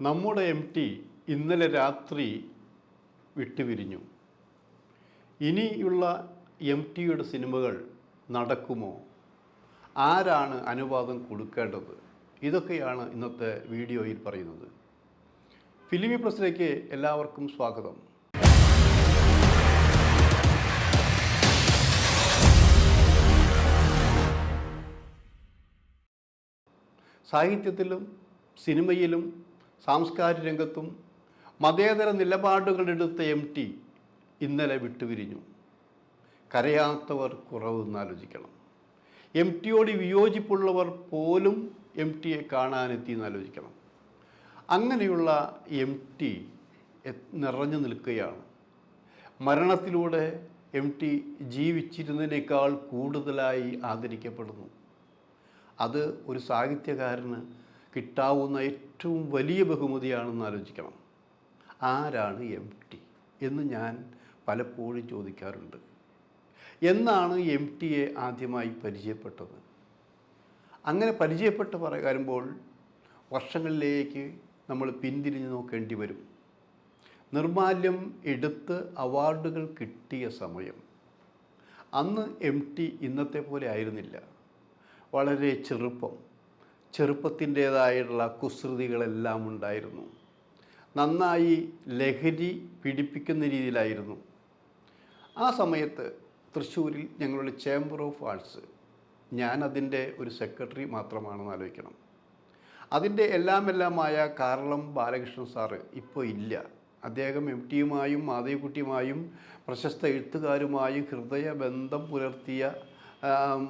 നമ്മുടെ MT ഇന്നലെ രാത്രി വിട്ടുപിരിഞ്ഞു. ഇനിയുള്ള MTയുടെ സിനിമകൾ നടക്കുമോ? ആരാണ് അനുവാദം കൊടുക്കേണ്ടത്? ഇതൊക്കെയാണ് ഇന്നത്തെ വീഡിയോയിൽ പറയുന്നത്. ഫിലിമി പ്ലസിലേക്ക് എല്ലാവർക്കും സ്വാഗതം. സാഹിത്യത്തിലും സിനിമയിലും സാംസ്കാരിക രംഗത്തും മതേതര നിലപാടുകളെടുത്ത MT ഇന്നലെ വിട്ടുപിരിഞ്ഞു. കരയാത്തവർ കുറവെന്നാലോചിക്കണം. MTയോട് വിയോജിപ്പുള്ളവർ പോലും MTയെ കാണാനെത്തിയെന്നാലോചിക്കണം. അങ്ങനെയുള്ള MT നിറഞ്ഞു നിൽക്കുകയാണ്. മരണത്തിലൂടെ MT ജീവിച്ചിരുന്നതിനേക്കാൾ കൂടുതലായി ആദരിക്കപ്പെടുന്നു. അത് ഒരു സാഹിത്യകാരന് കിട്ടാവുന്ന ഏറ്റവും വലിയ ബഹുമതിയാണെന്ന് ആലോചിക്കണം. ആരാണ് MT എന്ന് ഞാൻ പലപ്പോഴും ചോദിക്കാറുണ്ട്. എന്നാണ് MTയെ ആദ്യമായി പരിചയപ്പെട്ടത്? അങ്ങനെ പരിചയപ്പെട്ട് വരുമ്പോൾ വർഷങ്ങളിലേക്ക് നമ്മൾ പിന്തിരിഞ്ഞ് നോക്കേണ്ടി വരും. നിർമാല്യം എടുത്ത് അവാർഡുകൾ കിട്ടിയ സമയം. അന്ന് MT ഇന്നത്തെ പോലെ ആയിരുന്നില്ല. വളരെ ചെറുപ്പത്തിൻ്റേതായിട്ടുള്ള കുസൃതികളെല്ലാം ഉണ്ടായിരുന്നു. നന്നായി ലഹരി പിടിപ്പിക്കുന്ന രീതിയിലായിരുന്നു. ആ സമയത്ത് തൃശ്ശൂരിൽ ഞങ്ങളുടെ ചേംബർ ഓഫ് ആർട്സ്, ഞാൻ അതിൻ്റെ ഒരു സെക്രട്ടറി മാത്രമാണെന്ന് ആലോചിക്കണം. അതിൻ്റെ എല്ലാമായ കാർളം ബാലകൃഷ്ണൻ സാറ് ഇപ്പോൾ ഇല്ല. അദ്ദേഹം MTയുമായും മാധവിക്കുട്ടിയുമായും പ്രശസ്ത എഴുത്തുകാരുമായും ഹൃദയബന്ധം പുലർത്തിയ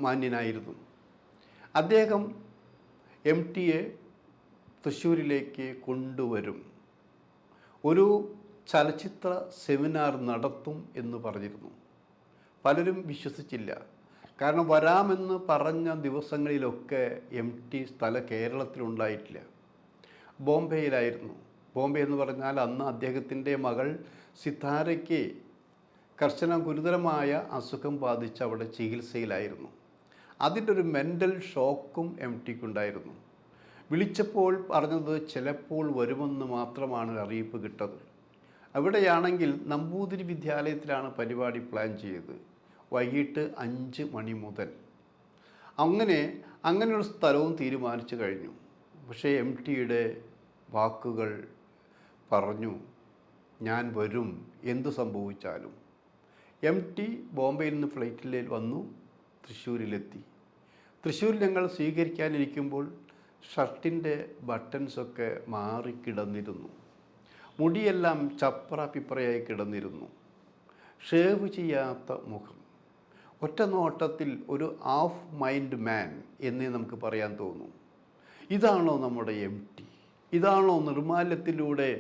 മാന്യനായിരുന്നു. അദ്ദേഹം MTയെ തൃശ്ശൂരിലേക്ക് കൊണ്ടുവരും, ഒരു ചലച്ചിത്ര സെമിനാർ നടത്തും എന്ന് പറഞ്ഞിരുന്നു. പലരും വിശ്വസിച്ചില്ല. കാരണം വരാമെന്ന് പറഞ്ഞ ദിവസങ്ങളിലൊക്കെ MT കേരളത്തിലുണ്ടായിട്ടില്ല. ബോംബെയിലായിരുന്നു. ബോംബെ എന്ന് പറഞ്ഞാൽ അന്ന് അദ്ദേഹത്തിൻ്റെ മകൾ സിത്താരയ്ക്ക് ഗുരുതരമായ അസുഖം ബാധിച്ച് അവിടെ ചികിത്സയിലായിരുന്നു. അതിൻ്റെ ഒരു മെൻ്റൽ ഷോക്കും MTക്കുണ്ടായിരുന്നു. വിളിച്ചപ്പോൾ പറഞ്ഞത് ചിലപ്പോൾ വരുമെന്ന് മാത്രമാണ് ഒരു കിട്ടത്. അവിടെയാണെങ്കിൽ നമ്പൂതിരി വിദ്യാലയത്തിലാണ് പരിപാടി പ്ലാൻ ചെയ്തത്. വൈകിട്ട് 5 മണി മുതൽ. അങ്ങനെയൊരു സ്ഥലവും തീരുമാനിച്ചു കഴിഞ്ഞു. പക്ഷേ MTയുടെ വാക്കുകൾ പറഞ്ഞു, ഞാൻ വരും എന്തു സംഭവിച്ചാലും. MT ബോംബെയിൽ നിന്ന് ഫ്ലൈറ്റിൽ വന്നു, തൃശ്ശൂരിലെത്തി. തൃശ്ശൂരിൽ ഞങ്ങൾ സ്വീകരിക്കാനിരിക്കുമ്പോൾ ഷർട്ടിൻ്റെ ബട്ടൺസൊക്കെ മാറിക്കിടന്നിരുന്നു. മുടിയെല്ലാം ചപ്ര പിപ്രയായി കിടന്നിരുന്നു. ഷേവ് ചെയ്യാത്ത മുഖം. ഒറ്റ നോട്ടത്തിൽ ഒരു ഹാഫ് മൈൻഡ് മാൻ എന്നേ നമുക്ക് പറയാൻ തോന്നും. ഇതാണോ നമ്മുടെ MT? ഇതാണോ നിർമാല്യത്തിലൂടെ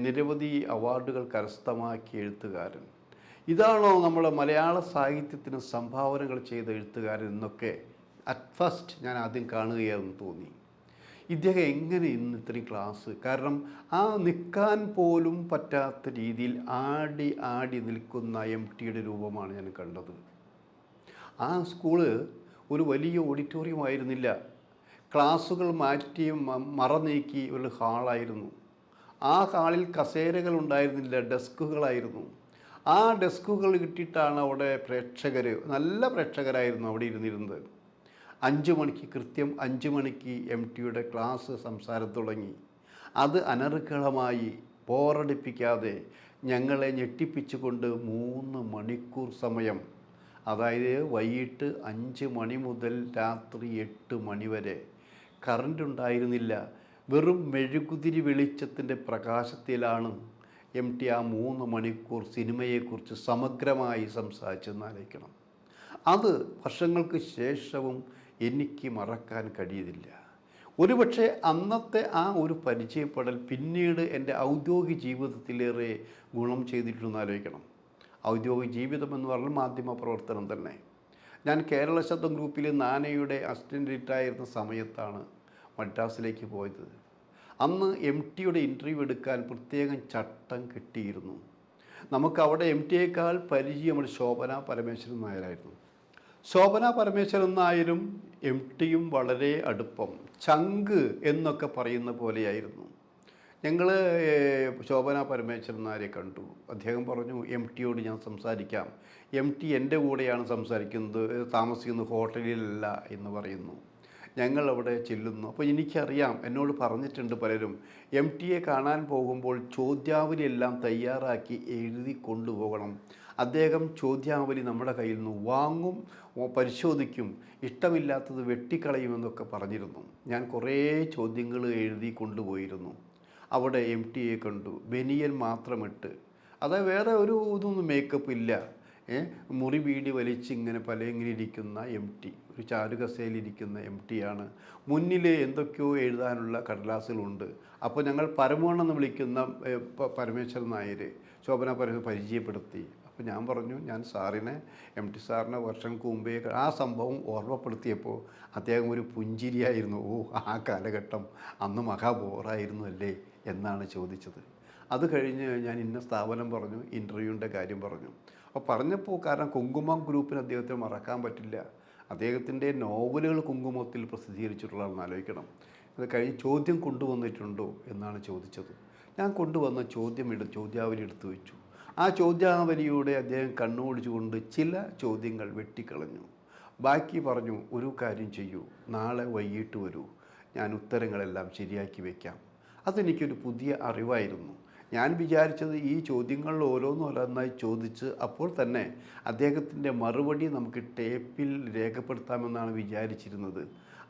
നിരവധി അവാർഡുകൾ കരസ്ഥമാക്കിയ എഴുത്തുകാരൻ? ഇതാണോ നമ്മുടെ മലയാള സാഹിത്യത്തിന് സംഭാവനകൾ ചെയ്ത എഴുത്തുകാരൻ എന്നൊക്കെ അറ്റ് ഫസ്റ്റ് ഞാൻ ആദ്യം കാണുകയാണെന്ന് തോന്നി. ഇദ്ദേഹം എങ്ങനെ ഇന്ന് ഇത്രയും ക്ലാസ്? കാരണം ആ നിൽക്കാൻ പോലും പറ്റാത്ത രീതിയിൽ ആടി നിൽക്കുന്ന MTയുടെ രൂപമാണ് ഞാൻ കണ്ടത്. ആ സ്കൂള് ഒരു വലിയ ഓഡിറ്റോറിയം ആയിരുന്നില്ല. ക്ലാസ്സുകൾ മാറ്റി മറനീക്കി ഒരു ഹാളായിരുന്നു. ആ ഹാളിൽ കസേരകൾ ഉണ്ടായിരുന്നില്ല, ഡെസ്കുകളായിരുന്നു. ആ ഡെസ്കുകൾ കിട്ടിയിട്ടാണ് അവിടെ നല്ല പ്രേക്ഷകരായിരുന്നു അവിടെ ഇരുന്നിരുന്നത്. 5 മണിക്ക് കൃത്യം 5 മണിക്ക് MTയുടെ ക്ലാസ് സംസാരം തുടങ്ങി. അത് അനർഗളമായി ബോറടിപ്പിക്കാതെ ഞങ്ങളെ ഞെട്ടിപ്പിച്ചുകൊണ്ട് 3 മണിക്കൂർ സമയം, അതായത് വൈകിട്ട് 5 മണി മുതൽ രാത്രി 8 മണി വരെ. കറണ്ട് ഉണ്ടായിരുന്നില്ല. വെറും മെഴുകുതിരി വെളിച്ചത്തിൻ്റെ പ്രകാശത്തിലാണ് MT ആ 3 മണിക്കൂർ സിനിമയെക്കുറിച്ച് സമഗ്രമായി സംസാരിച്ചെന്നാലോചിക്കണം. അത് വർഷങ്ങൾക്ക് ശേഷവും എനിക്ക് മറക്കാൻ കഴിയുന്നില്ല. ഒരുപക്ഷെ അന്നത്തെ ആ ഒരു പരിചയപ്പെടൽ പിന്നീട് എൻ്റെ ഔദ്യോഗിക ജീവിതത്തിലേറെ ഗുണം ചെയ്തിട്ടുണ്ടെന്ന് ആലോചിക്കണം. ഔദ്യോഗിക ജീവിതം എന്ന് പറഞ്ഞാൽ മാധ്യമ പ്രവർത്തനം തന്നെ. ഞാൻ കേരള ശബ്ദം ഗ്രൂപ്പിൽ നാനയുടെ അസിസ്റ്റൻ്റ് എഡിറ്ററായിരുന്ന സമയത്താണ് മദ്രാസിലേക്ക് പോയത്. അന്ന് MTയുടെ ഇൻ്റർവ്യൂ എടുക്കാൻ പ്രത്യേകം ചട്ടം കിട്ടിയിരുന്നു. നമുക്കവിടെ MTയേക്കാൾ പരിചയം ശോഭന പരമേശ്വരൻ നായരായിരുന്നു. ശോഭന പരമേശ്വരൻ നായരും MTയും വളരെ അടുപ്പം, ചങ്ക് എന്നൊക്കെ പറയുന്ന പോലെയായിരുന്നു. ഞങ്ങൾ ശോഭന പരമേശ്വരൻ നായരെ കണ്ടു. അദ്ദേഹം പറഞ്ഞു എം ടിയോട് ഞാൻ സംസാരിക്കാം. എം ടി എൻ്റെ കൂടെയാണ് സംസാരിക്കുന്നത്, താമസിക്കുന്നത് ഹോട്ടലിലല്ല എന്ന് പറയുന്നു. ഞങ്ങൾ അവിടെ ചെല്ലുന്നു. അപ്പോൾ എനിക്കറിയാം, എന്നോട് പറഞ്ഞിട്ടുണ്ട് പലരും, എം ടിയെ കാണാൻ പോകുമ്പോൾ ചോദ്യാവലി എല്ലാം തയ്യാറാക്കി എഴുതി കൊണ്ടുപോകണം. അദ്ദേഹം ചോദ്യാവലി നമ്മുടെ കയ്യിൽ നിന്ന് വാങ്ങും, പരിശോധിക്കും, ഇഷ്ടമില്ലാത്തത് വെട്ടിക്കളയുമെന്നൊക്കെ പറഞ്ഞിരുന്നു. ഞാൻ കുറേ ചോദ്യങ്ങൾ എഴുതി കൊണ്ടുപോയിരുന്നു. അവിടെ എം ടിയെ കണ്ടു, ബനിയൻ മാത്രമിട്ട്, അതായത് വേറെ ഒരു ഇതൊന്നും മേക്കപ്പ് ഇല്ല, മുറി വീടി വലിച്ച് ഇങ്ങനെ ഇങ്ങനെ ഇരിക്കുന്ന എം ടി, ഒരു ചാരുകസേലിരിക്കുന്ന എം ടിയാണ്. മുന്നിൽ എന്തൊക്കെയോ എഴുതാനുള്ള കടലാസുകളുണ്ട്. അപ്പോൾ ഞങ്ങൾ പരമോൺ എന്ന് വിളിക്കുന്ന പരമേശ്വരൻ നായർ ശോഭന പരിചയപ്പെടുത്തി. അപ്പോൾ ഞാൻ പറഞ്ഞു, ഞാൻ സാറിനെ, എം ടി സാറിനെ വർഷങ്ങൾക്ക് മുമ്പേ ആ സംഭവം ഓർമ്മപ്പെടുത്തിയപ്പോൾ അദ്ദേഹം ഒരു പുഞ്ചിരിയായിരുന്നു. ഓ, ആ കാലഘട്ടം അന്ന് മഹാബോറായിരുന്നു അല്ലേ എന്നാണ് ചോദിച്ചത്. അത് കഴിഞ്ഞ് ഞാൻ ഇന്ന സ്ഥാപനം പറഞ്ഞു, ഇൻ്റർവ്യൂവിൻ്റെ കാര്യം പറഞ്ഞു. അപ്പോൾ പറഞ്ഞപ്പോൾ, കാരണം കുങ്കുമം ഗ്രൂപ്പിന് അദ്ദേഹത്തെ മറക്കാൻ പറ്റില്ല. അദ്ദേഹത്തിൻ്റെ നോവലുകൾ കുങ്കുമത്തിൽ പ്രസിദ്ധീകരിച്ചിട്ടുള്ളതെന്ന് ആലോചിക്കണം. അത് കഴിഞ്ഞ് ചോദ്യം കൊണ്ടുവന്നിട്ടുണ്ടോ എന്നാണ് ചോദിച്ചത്. ഞാൻ കൊണ്ടുവന്ന ചോദ്യാവലി എടുത്തു വെച്ചു. ആ ചോദ്യാവലിയുടെ അദ്ദേഹം കണ്ണോടിച്ചുകൊണ്ട് ചില ചോദ്യങ്ങൾ വെട്ടിക്കളഞ്ഞു. ബാക്കി പറഞ്ഞു, ഒരു കാര്യം ചെയ്യൂ, നാളെ വൈകിട്ട് വരൂ, ഞാൻ ഉത്തരങ്ങളെല്ലാം ശരിയാക്കി വയ്ക്കാം. അതെനിക്കൊരു പുതിയ അറിവായിരുന്നു. ഞാൻ വിചാരിച്ചത് ഈ ചോദ്യങ്ങളിൽ ഓരോന്നോരോന്നായി ചോദിച്ച് അപ്പോൾ തന്നെ അദ്ദേഹത്തിൻ്റെ മറുപടി നമുക്ക് ടേപ്പിൽ രേഖപ്പെടുത്താമെന്നാണ് വിചാരിച്ചിരുന്നത്.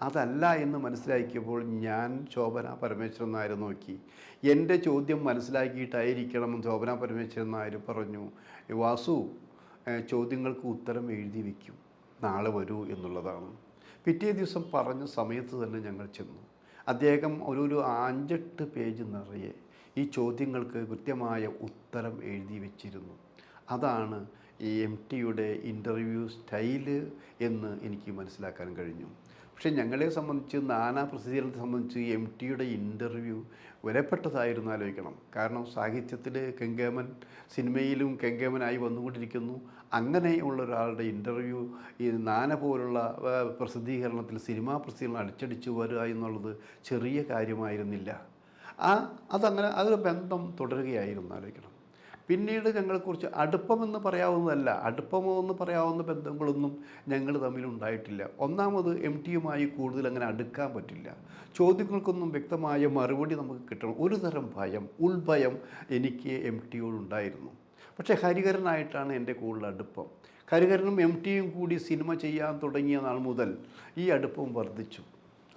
അതല്ല എന്ന് മനസ്സിലാക്കിയപ്പോൾ ഞാൻ ശോഭന പരമേശ്വരൻ നായർ നോക്കി. എൻ്റെ ചോദ്യം മനസ്സിലാക്കിയിട്ടായിരിക്കണമെന്ന് ശോഭന പരമേശ്വരൻ നായർ പറഞ്ഞു, വാസു, ചോദ്യങ്ങൾക്ക് ഉത്തരം എഴുതി വയ്ക്കും, നാളെ വരൂ എന്നുള്ളതാണ്. പിറ്റേ ദിവസം പറഞ്ഞ സമയത്ത് തന്നെ ഞങ്ങൾ ചെന്നു. അദ്ദേഹം ഒരു 5-8 പേജ് നിറയെ ഈ ചോദ്യങ്ങൾക്ക് കൃത്യമായ ഉത്തരം എഴുതി വച്ചിരുന്നു. അതാണ് ഈ എം ടിയുടെ ഇൻ്റർവ്യൂ സ്റ്റൈല് എന്ന് എനിക്ക് മനസ്സിലാക്കാൻ കഴിഞ്ഞു. പക്ഷേ ഞങ്ങളെ സംബന്ധിച്ച്, നാനാ പ്രസിദ്ധീകരണത്തെ സംബന്ധിച്ച് എം ടിയുടെ ഇൻ്റർവ്യൂ വിലപ്പെട്ടതായിരുന്നു ആലോചിക്കണം. കാരണം സാഹിത്യത്തിൽ കെങ്കേമൻ, സിനിമയിലും കെങ്കേമനായി വന്നുകൊണ്ടിരിക്കുന്നു. അങ്ങനെയുള്ള ഒരാളുടെ ഇൻ്റർവ്യൂ ഈ നാന പോലുള്ള പ്രസിദ്ധീകരണത്തിൽ, സിനിമാ പ്രസിദ്ധീകരണം അടിച്ചടിച്ച് വരിക എന്നുള്ളത് ചെറിയ കാര്യമായിരുന്നില്ല. അതങ്ങനെ അതൊരു ബന്ധം തുടരുകയായിരുന്നു ആലോചിക്കണം. പിന്നീട് ഞങ്ങളെക്കുറിച്ച് അടുപ്പമെന്ന് പറയാവുന്നതല്ല, അടുപ്പമോ എന്ന് പറയാവുന്ന ബന്ധങ്ങളൊന്നും ഞങ്ങൾ തമ്മിലുണ്ടായിട്ടില്ല. ഒന്നാമത് എം ടിയുമായി കൂടുതൽ അങ്ങനെ അടുക്കാൻ പറ്റില്ല. ചോദ്യങ്ങൾക്കൊന്നും വ്യക്തമായ മറുപടി നമുക്ക് കിട്ടണം. ഒരു തരം ഭയം, ഉൾഭയം എനിക്ക് എം ടിയോടുണ്ടായിരുന്നു. പക്ഷേ ഹരിഹരനായിട്ടാണ് എൻ്റെ കൂടുതൽ അടുപ്പം. ഹരിഹരനും എം ടിയും കൂടി സിനിമ ചെയ്യാൻ തുടങ്ങിയ നാൾ മുതൽ ഈ അടുപ്പം വർദ്ധിച്ചു.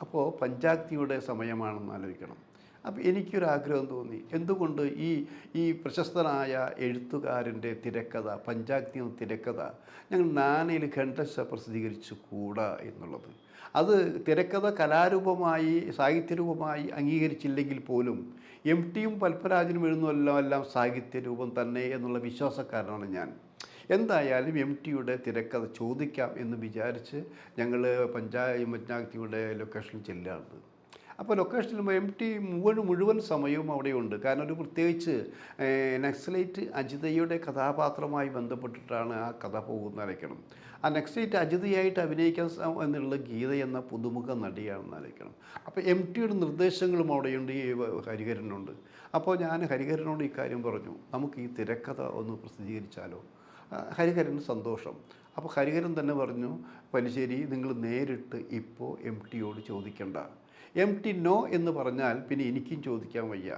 അപ്പോൾ പഞ്ചാഗ്നിയുടെ സമയമാണെന്ന് ആലോചിക്കണം. അപ്പോൾ എനിക്കൊരാഗ്രഹം തോന്നി, എന്തുകൊണ്ട് ഈ പ്രശസ്തനായ എഴുത്തുകാരൻ്റെ തിരക്കഥ, പഞ്ചാഗ്നി തിരക്കഥ ഞങ്ങൾ നാനയിൽ ഖണ്ഡശ പ്രസിദ്ധീകരിച്ചു കൂടാ എന്നുള്ളത്. അത് തിരക്കഥ കലാരൂപമായി, സാഹിത്യരൂപമായി അംഗീകരിച്ചില്ലെങ്കിൽ പോലും എം ടിയും പത്മരാജനും എഴുതുന്നതെല്ലാം സാഹിത്യരൂപം തന്നെ എന്നുള്ള വിശ്വാസക്കാരനാണ് ഞാൻ. എന്തായാലും എം ടിയുടെ തിരക്കഥ ചോദിക്കാം എന്ന് വിചാരിച്ച് ഞങ്ങൾ പഞ്ചാഗ്നിയുടെ ലൊക്കേഷനിൽ ചെല്ലുകയാണ്. അപ്പോൾ ലൊക്കേഷനിൽ എം ടി മുഴുവൻ സമയവും അവിടെയുണ്ട്. കാരണം ഒരു പ്രത്യേകിച്ച് നക്സലൈറ്റ് അജിതയുടെ കഥാപാത്രവുമായി ബന്ധപ്പെട്ടിട്ടാണ് ആ കഥ പോകുന്നതായിരിക്കണം. ആ നക്സലൈറ്റ് അജിതയായിട്ട് അഭിനയിക്കാൻ എന്നുള്ള ഗീത എന്ന പുതുമുഖ നടിയാണെന്ന് ആലോചിക്കണം. അപ്പോൾ എം ടിയുടെ നിർദ്ദേശങ്ങളും അവിടെയുണ്ട്, ഈ ഹരിഹരനുണ്ട്. അപ്പോൾ ഞാൻ ഹരിഹരനോട് ഇക്കാര്യം പറഞ്ഞു, നമുക്ക് ഈ തിരക്കഥ ഒന്ന് പ്രസിദ്ധീകരിച്ചാലോ? ഹരിഹരന് സന്തോഷം. അപ്പോൾ ഹരിഹരൻ തന്നെ പറഞ്ഞു, പലിശ്ശേരി, നിങ്ങൾ നേരിട്ട് ഇപ്പോൾ എം ടിയോട് ചോദിക്കണ്ട. എം ടി നോ എന്ന് പറഞ്ഞാൽ പിന്നെ എനിക്കും ചോദിക്കാൻ വയ്യ.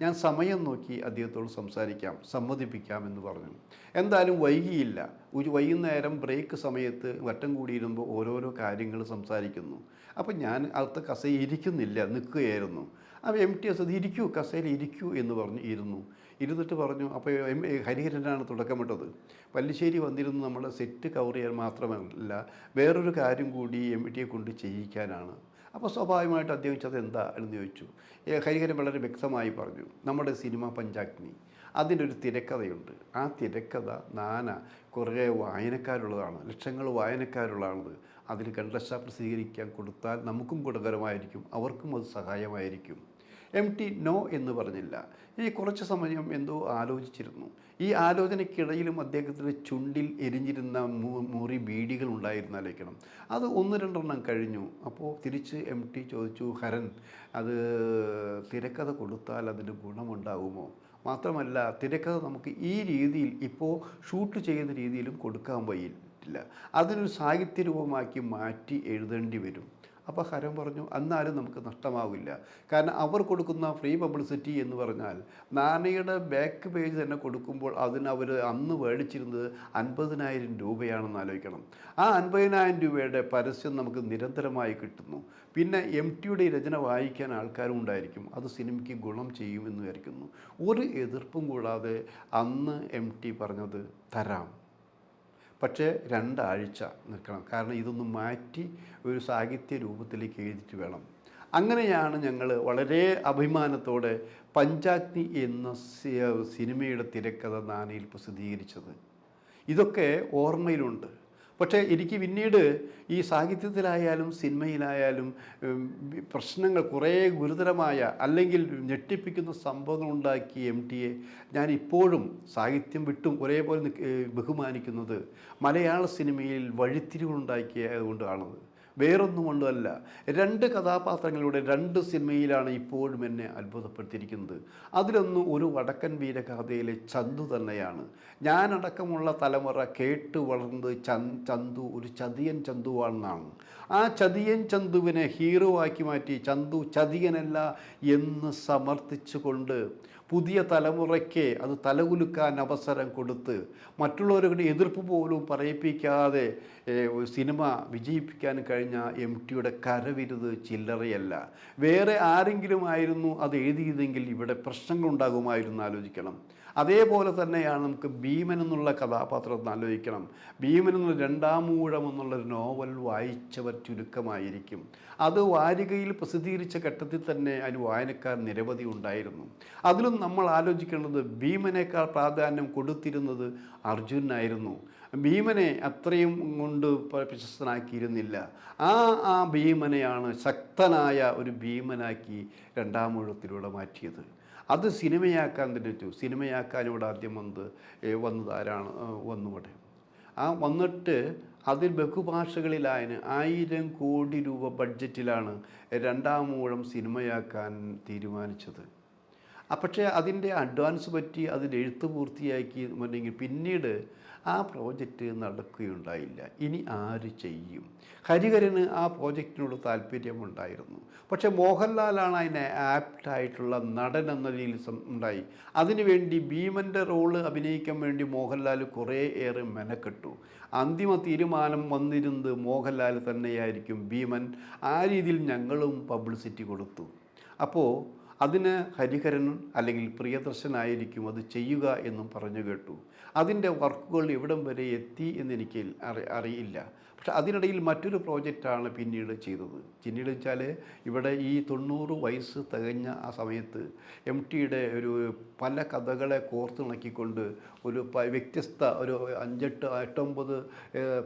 ഞാൻ സമയം നോക്കി അദ്ദേഹത്തോട് സംസാരിക്കാം, സമ്മതിപ്പിക്കാം എന്ന് പറഞ്ഞു. എന്തായാലും വൈകിയില്ല. ഒരു വൈകുന്നേരം ബ്രേക്ക് സമയത്ത് വട്ടം കൂടിയിരുമ്പോൾ ഓരോരോ കാര്യങ്ങൾ സംസാരിക്കുന്നു. അപ്പം ഞാൻ അകത്ത് കസേര ഇരിക്കുന്നില്ല, നിൽക്കുകയായിരുന്നു. അപ്പോൾ എം ടി അസത് ഇരിക്കൂ, കസേര ഇരിക്കൂ എന്ന് പറഞ്ഞു ഇരുന്നിട്ട് പറഞ്ഞു. അപ്പോൾ ഹരിഹരനാണ് തുടക്കമിട്ടത്. പല്ലിശ്ശേരി വന്നിരുന്ന് നമ്മുടെ സെറ്റ് കവർ ചെയ്യാൻ മാത്രമല്ല, വേറൊരു കാര്യം കൂടി എം ടിയെ കൊണ്ട് ചെയ്യിക്കാനാണ്. അപ്പോൾ സ്വാഭാവികമായിട്ട് അദ്ദേഹം ചോദിച്ചത് എന്താ എന്ന് ചോദിച്ചു. ഹരിഹരൻ വളരെ വ്യക്തമായി പറഞ്ഞു, നമ്മുടെ സിനിമ പഞ്ചാഗ്നി, അതിൻ്റെ ഒരു തിരക്കഥയുണ്ട്. ആ തിരക്കഥ കുറേ വായനക്കാരുള്ളതാണ്, ലക്ഷങ്ങൾ വായനക്കാരുള്ളതാണത്. അതിൽ ഖണ്ഡശ പ്രസിദ്ധീകരിക്കാൻ കൊടുത്താൽ നമുക്കും ഗുണകരമായിരിക്കും, അവർക്കും അത് സഹായമായിരിക്കും. നോ എന്ന് പറഞ്ഞില്ല. ഈ കുറച്ച് സമയം എന്തോ ആലോചിച്ചിരുന്നു. ഈ ആലോചനയ്ക്കിടയിലും അദ്ദേഹത്തിൻ്റെ ചുണ്ടിൽ എരിഞ്ഞിരുന്ന മുറി ബീഡികൾ ഉണ്ടായിരുന്നാലേക്കണം. അത് ഒന്ന് രണ്ടെണ്ണം കഴിഞ്ഞു. അപ്പോൾ തിരിച്ച് ചോദിച്ചു, ഹരൻ, അത് തിരക്കഥ കൊടുത്താൽ അതിന് ഗുണമുണ്ടാകുമോ? മാത്രമല്ല, തിരക്കഥ നമുക്ക് ഈ രീതിയിൽ ഇപ്പോൾ ഷൂട്ട് ചെയ്യുന്ന രീതിയിലും കൊടുക്കാൻ വയ്യില്ല, അതിനൊരു സാഹിത്യ രൂപമാക്കി മാറ്റി എഴുതേണ്ടി വരും. അപ്പോൾ ഹരൻ പറഞ്ഞു, എന്നാലും നമുക്ക് നഷ്ടമാവില്ല. കാരണം അവർ കൊടുക്കുന്ന ഫ്രീ പബ്ലിസിറ്റി എന്ന് പറഞ്ഞാൽ നാണയുടെ ബാക്ക് പേജ് തന്നെ കൊടുക്കുമ്പോൾ അതിന് അവർ അന്ന് മേടിച്ചിരുന്നത് 50,000 രൂപയാണെന്ന് ആലോചിക്കണം. ആ 50,000 രൂപയുടെ പരസ്യം നമുക്ക് നിരന്തരമായി കിട്ടുന്നു. പിന്നെ ടിയുടെ രചന വായിക്കാൻ ആൾക്കാരും ഉണ്ടായിരിക്കും. അത് സിനിമയ്ക്ക് ഗുണം ചെയ്യുമെന്ന് വിചാരിക്കുന്നു. ഒരു എതിർപ്പും കൂടാതെ അന്ന് ടി പറഞ്ഞത് തരാം, പക്ഷേ 2 ആഴ്ച നിൽക്കണം. കാരണം ഇതൊന്ന് മാറ്റി ഒരു സാഹിത്യ രൂപത്തിലേക്ക് എഴുതിയിട്ട് വേണം. അങ്ങനെയാണ് ഞങ്ങൾ വളരെ അഭിമാനത്തോടെ പഞ്ചാഗ്നി എന്ന സിനിമയുടെ തിരക്കഥ നാനയിൽ പ്രസിദ്ധീകരിച്ചത്. ഇതൊക്കെ ഓർമ്മയിലുണ്ട്. പക്ഷേ എനിക്ക് പിന്നീട് ഈ സാഹിത്യത്തിലായാലും സിനിമയിലായാലും പ്രശ്നങ്ങൾ കുറേ ഗുരുതരമായ അല്ലെങ്കിൽ ഞെട്ടിപ്പിക്കുന്ന സംഭവങ്ങൾ ഉണ്ടാക്കി ടിയെ ഞാൻ ഇപ്പോഴും സാഹിത്യം വിട്ടും ഒരേപോലെ ബഹുമാനിക്കുന്നത് മലയാള സിനിമയിൽ വഴിത്തിരിവുണ്ടാക്കിയതുകൊണ്ടാണത്. വേറൊന്നും കൊണ്ടല്ല. 2 കഥാപാത്രങ്ങളുടെ 2 സിനിമയിലാണ് ഇപ്പോഴും എന്നെ അത്ഭുതപ്പെടുത്തിയിരിക്കുന്നത്. അതിലൊന്ന് ഒരു വടക്കൻ വീരഗാഥയിലെ ചന്തു തന്നെയാണ്. ഞാനടക്കമുള്ള തലമുറ കേട്ട് വളർന്നത് ചന്തു ഒരു ചതിയൻ ചന്തുവാണെന്നാണ്. ആ ചതിയൻ ചന്തുവിനെ ഹീറോ ആക്കി മാറ്റി ചന്തു ചതിയനല്ല എന്ന് സമർത്ഥിച്ചുകൊണ്ട് പുതിയ തലമുറയ്ക്ക് അത് തലകുലുക്കാൻ അവസരം കൊടുത്ത് മറ്റുള്ളവരുടെ എതിർപ്പ് പോലും പറയിപ്പിക്കാതെ സിനിമ വിജയിപ്പിക്കാൻ കഴിഞ്ഞ ടിയുടെ കരവിരുത് ചില്ലറയല്ല. വേറെ ആരെങ്കിലും ആയിരുന്നു അത് എഴുതിയതെങ്കിൽ ഇവിടെ പ്രശ്നങ്ങളുണ്ടാകുമായിരുന്നു ആലോചിക്കണം. അതേപോലെ തന്നെയാണ് നമുക്ക് ഭീമൻ എന്നുള്ള കഥാപാത്രം ആലോചിക്കണം. ഭീമൻ എന്നുള്ള 2-ാം ഊഴം എന്നുള്ളൊരു നോവൽ വായിച്ചവർ ചുരുക്കമായിരിക്കും. അത് വാരികയിൽ പ്രസിദ്ധീകരിച്ച ഘട്ടത്തിൽ തന്നെ അതിന് വായനക്കാർ നിരവധി ഉണ്ടായിരുന്നു. അതിലും നമ്മൾ ആലോചിക്കേണ്ടത് ഭീമനേക്കാൾ പ്രാധാന്യം കൊടുത്തിരുന്നത് അർജുനായിരുന്നു. ഭീമനെ അത്രയും കൊണ്ട് പ്രശസ്തനാക്കിയിരുന്നില്ല. ആ ഭീമനെയാണ് ശക്തനായ ഒരു ഭീമനാക്കി 2-ാം ഊഴത്തിലൂടെ മാറ്റിയത്. അത് സിനിമയാക്കാൻ തന്നെ വെച്ചു. സിനിമയാക്കാൻ ഇവിടെ ആദ്യം വന്നത് ആരാണ് വന്നുകൂടെ വന്നിട്ട് അതിൽ ബഹുഭാഷകളിലായതിന് 1000 കോടി രൂപ ബഡ്ജറ്റിലാണ് 2-ാം ഊഴം സിനിമയാക്കാൻ തീരുമാനിച്ചത്. പക്ഷേ അതിൻ്റെ അഡ്വാൻസ് പറ്റി അതിൻ്റെ എഴുത്ത് പൂർത്തിയാക്കി എന്നുണ്ടെങ്കിൽ പിന്നീട് ആ പ്രോജക്റ്റ് നടക്കുകയുണ്ടായില്ല. ഇനി ആര് ചെയ്യും? ഹരിഹരന് ആ പ്രോജക്റ്റിനോട് താല്പര്യമുണ്ടായിരുന്നു. പക്ഷേ മോഹൻലാലാണ് അതിനെ ആപ്റ്റായിട്ടുള്ള നടൻ എന്ന രീതിയിൽ ഉണ്ടായി. അതിനുവേണ്ടി ഭീമൻ്റെ റോള് അഭിനയിക്കാൻ വേണ്ടി മോഹൻലാൽ കുറേയേറെ മെനക്കെട്ടു. അന്തിമ തീരുമാനം വന്നിരുന്നത് മോഹൻലാൽ തന്നെയായിരിക്കും ഭീമൻ. ആ രീതിയിൽ ഞങ്ങളും പബ്ലിസിറ്റി കൊടുത്തു. അപ്പോൾ അതിന് ഹരിഹരൻ അല്ലെങ്കിൽ പ്രിയദർശനായിരിക്കും അത് ചെയ്യുക എന്നും പറഞ്ഞു കേട്ടു. അതിൻ്റെ വർക്കുകൾ എവിടം വരെ എത്തി എന്നെനിക്ക് അറിയില്ല. പക്ഷെ അതിനിടയിൽ മറ്റൊരു പ്രോജക്റ്റാണ് പിന്നീട് ചെയ്തത്. പിന്നീട് വെച്ചാൽ ഇവിടെ ഈ 90 വയസ്സ് തികഞ്ഞ ആ സമയത്ത് ടിയുടെ ഒരു പല കഥകളെ കോർത്തിണക്കിക്കൊണ്ട് ഒരു വ്യത്യസ്ത ഒരു 5-8-9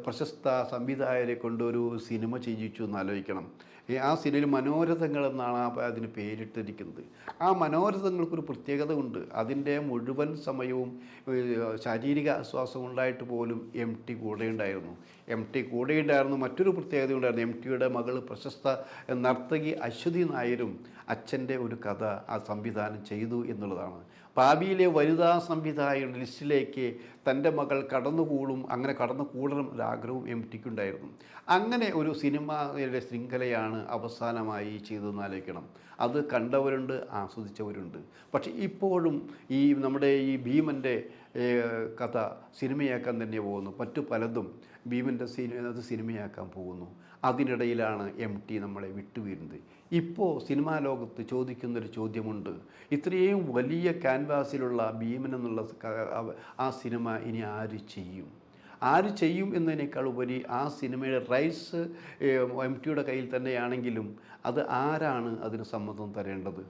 പ്രശസ്ത സംവിധായകരെ കൊണ്ട് ഒരു സിനിമ ചെയ്യിച്ചു എന്ന് ആലോചിക്കണം. ആ സിനിമയിൽ മനോരഥങ്ങൾ എന്നാണ് അതിന് പേരിട്ടിരിക്കുന്നത്. ആ മനോരഥങ്ങൾക്കൊരു പ്രത്യേകത ഉണ്ട്. അതിൻ്റെ മുഴുവൻ സമയവും ശാരീരിക ആശ്വാസം ഉണ്ടായിട്ട് പോലും ടി കൂടെയുണ്ടായിരുന്നു. കൂടെയുണ്ടായിരുന്നു. മറ്റൊരു പ്രത്യേകത ഉണ്ടായിരുന്നു. ടിയുടെ മകൾ പ്രശസ്ത നർത്തകി അശ്വതി നായരും അച്ഛൻ്റെ ഒരു കഥ ആ സംവിധാനം ചെയ്തു എന്നുള്ളതാണ്. ഭാവിയിലെ വനിതാ സംവിധായകരുടെ ലിസ്റ്റിലേക്ക് തൻ്റെ മകൾ കടന്നുകൂടും, അങ്ങനെ കടന്നുകൂടണം ഒരാഗ്രഹവും ടിക്കുണ്ടായിരുന്നു. അങ്ങനെ ഒരു സിനിമയുടെ ശൃംഖലയാണ് അവസാനമായി ചെയ്തതെന്ന് ആലോചിക്കണം. അത് കണ്ടവരുണ്ട്, ആസ്വദിച്ചവരുണ്ട്. പക്ഷേ ഇപ്പോഴും നമ്മുടെ ഈ ഭീമൻ്റെ കഥ സിനിമയാക്കാൻ തന്നെ പോകുന്നു. മറ്റു പലതും ഭീമൻ്റെ അത് സിനിമയാക്കാൻ പോകുന്നു. അതിനിടയിലാണ് ടി നമ്മളെ വിട്ടുവീഴുന്നത്. ഇപ്പോൾ സിനിമാ ലോകത്ത് ചോദിക്കുന്നൊരു ചോദ്യമുണ്ട്. ഇത്രയും വലിയ ക്യാൻവാസിലുള്ള ഭീമൻ എന്നുള്ള ആ സിനിമ ഇനി ആര് ചെയ്യും എന്നതിനേക്കാൾ ഉപരി ആ സിനിമയുടെ റൈറ്റ്സ് ടിയുടെ കയ്യിൽ തന്നെയാണെങ്കിലും അത് ആരാണ് അതിന് സമ്മതം തരേണ്ടത്?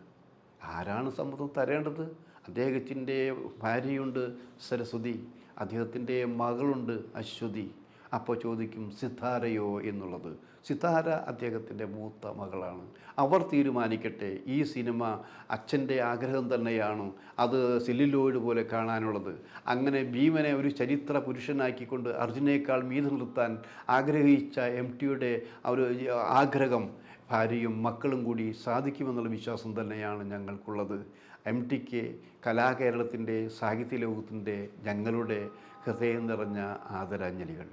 അദ്ദേഹത്തിൻ്റെ ഭാര്യയുണ്ട് സരസ്വതി, അദ്ദേഹത്തിൻ്റെ മകളുണ്ട് അശ്വതി. അപ്പോൾ ചോദിക്കും സിതാരയോ എന്നുള്ളത്. സിതാര അദ്ദേഹത്തിൻ്റെ മൂത്ത മകളാണ്. അവർ തീരുമാനിക്കട്ടെ ഈ സിനിമ അച്ഛൻ്റെ ആഗ്രഹം തന്നെയാണോ അത് സെല്ലുലോയിഡ് പോലെ കാണാനുള്ളത്. അങ്ങനെ ഭീമനെ ഒരു ചരിത്ര പുരുഷനാക്കിക്കൊണ്ട് അർജുനേക്കാൾ മീതെ നിർത്താൻ ആഗ്രഹിച്ച എം ടിയുടെ ഒരു ആഗ്രഹം ഭാര്യയും മക്കളും കൂടി സാധിക്കുമെന്നുള്ള വിശ്വാസം തന്നെയാണ് ഞങ്ങൾക്കുള്ളത്. എം ടിക്ക് കലാകേരളത്തിൻ്റെ സാഹിത്യ ലോകത്തിൻ്റെ ഞങ്ങളുടെ ഹൃദയം നിറഞ്ഞ ആദരാഞ്ജലികൾ.